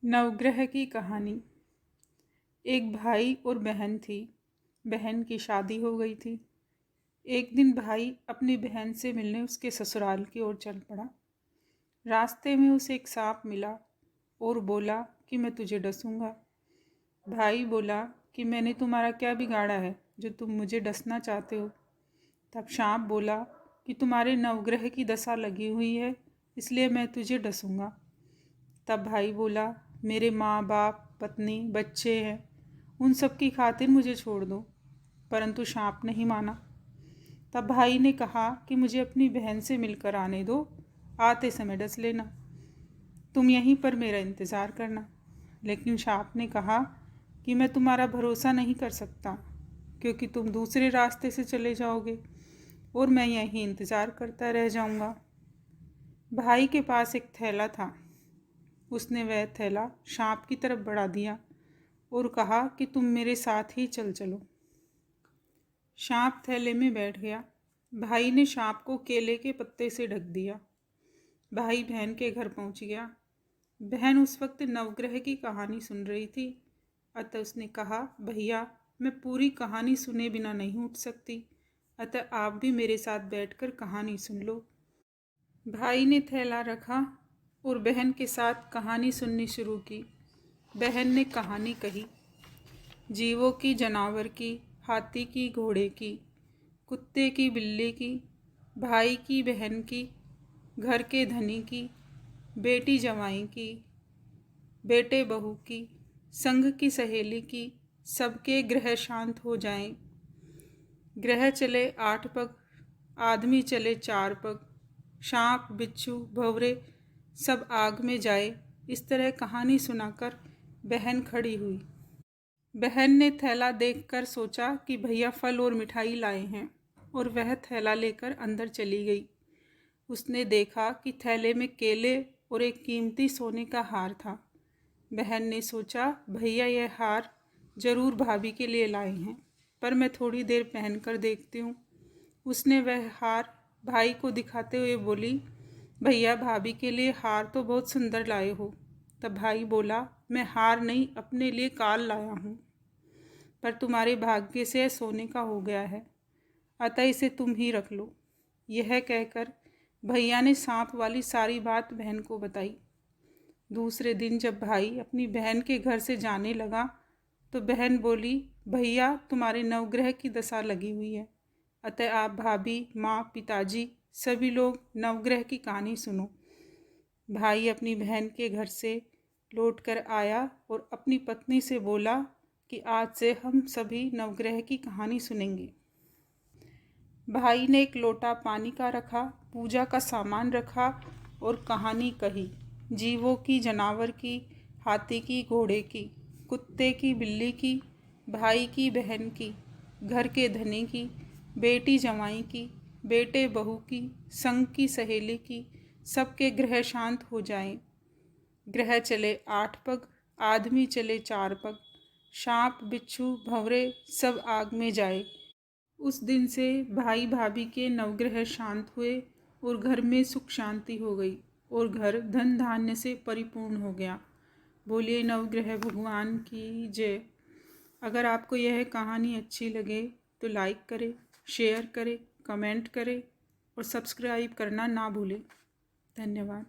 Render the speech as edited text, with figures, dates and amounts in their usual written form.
नवग्रह की कहानी। एक भाई और बहन थी। बहन की शादी हो गई थी। एक दिन भाई अपनी बहन से मिलने उसके ससुराल की ओर चल पड़ा। रास्ते में उसे एक सांप मिला और बोला कि मैं तुझे डसूंगा। भाई बोला कि मैंने तुम्हारा क्या बिगाड़ा है जो तुम मुझे डसना चाहते हो। तब सांप बोला कि तुम्हारे नवग्रह की दशा लगी हुई है, इसलिए मैं तुझे डसूंगा। तब भाई बोला, मेरे माँ बाप, पत्नी, बच्चे हैं, उन सब की खातिर मुझे छोड़ दो। परंतु सांप नहीं माना। तब भाई ने कहा कि मुझे अपनी बहन से मिलकर आने दो, आते समय डस लेना, तुम यहीं पर मेरा इंतज़ार करना। लेकिन सांप ने कहा कि मैं तुम्हारा भरोसा नहीं कर सकता, क्योंकि तुम दूसरे रास्ते से चले जाओगे और मैं यहीं इंतज़ार करता रह जाऊंगा। भाई के पास एक थैला था। उसने वह थैला सांप की तरफ बढ़ा दिया और कहा कि तुम मेरे साथ ही चलो। सांप थैले में बैठ गया। भाई ने सांप को केले के पत्ते से ढक दिया। भाई बहन के घर पहुंच गया। बहन उस वक्त नवग्रह की कहानी सुन रही थी। अतः उसने कहा, भैया, मैं पूरी कहानी सुने बिना नहीं उठ सकती, अतः आप भी मेरे साथ बैठकर कहानी सुन लो। भाई ने थैला रखा और बहन के साथ कहानी सुननी शुरू की। बहन ने कहानी कही। जीवों की, जानवर की, हाथी की, घोड़े की, कुत्ते की, बिल्ली की, भाई की, बहन की, घर के धनी की, बेटी जवाई की, बेटे बहू की, संग की सहेली की, सबके ग्रह शांत हो जाएं। ग्रह चले 8 पग, आदमी चले 4 पग, सांप, बिच्छू, भंवरे सब आग में जाए। इस तरह कहानी सुनाकर बहन खड़ी हुई। बहन ने थैला देखकर सोचा कि भैया फल और मिठाई लाए हैं, और वह थैला लेकर अंदर चली गई। उसने देखा कि थैले में केले और एक कीमती सोने का हार था। बहन ने सोचा, भैया यह हार जरूर भाभी के लिए लाए हैं, पर मैं थोड़ी देर पहन कर देखती हूँ। उसने वह हार भाई को दिखाते हुए बोली, भैया, भाभी के लिए हार तो बहुत सुंदर लाए हो। तब भाई बोला, मैं हार नहीं, अपने लिए काल लाया हूँ, पर तुम्हारे भाग्य से सोने का हो गया है, अतः इसे तुम ही रख लो। यह कहकर भैया ने सांप वाली सारी बात बहन को बताई। दूसरे दिन जब भाई अपनी बहन के घर से जाने लगा तो बहन बोली, भैया, तुम्हारे नवग्रह की दशा लगी हुई है, अतः आप भाभी, माँ, पिताजी सभी लोग नवग्रह की कहानी सुनो। भाई अपनी बहन के घर से लौट कर आया और अपनी पत्नी से बोला कि आज से हम सभी नवग्रह की कहानी सुनेंगे। भाई ने एक लोटा पानी का रखा, पूजा का सामान रखा और कहानी कही। जीवों की, जानवर की, हाथी की, घोड़े की, कुत्ते की, बिल्ली की, भाई की, बहन की, घर के धनी की, बेटी जवाई की, बेटे बहू की, संग की सहेली की, सबके ग्रह शांत हो जाएं। ग्रह चले 8 पग, आदमी चले 4 पग, सांप, बिच्छू, भंवरे सब आग में जाए। उस दिन से भाई भाभी के नवग्रह शांत हुए और घर में सुख शांति हो गई और घर धन धान्य से परिपूर्ण हो गया। बोलिए नवग्रह भगवान की जय। अगर आपको यह कहानी अच्छी लगे तो लाइक करें, शेयर करें, कमेंट करें और सब्सक्राइब करना ना भूलें। धन्यवाद।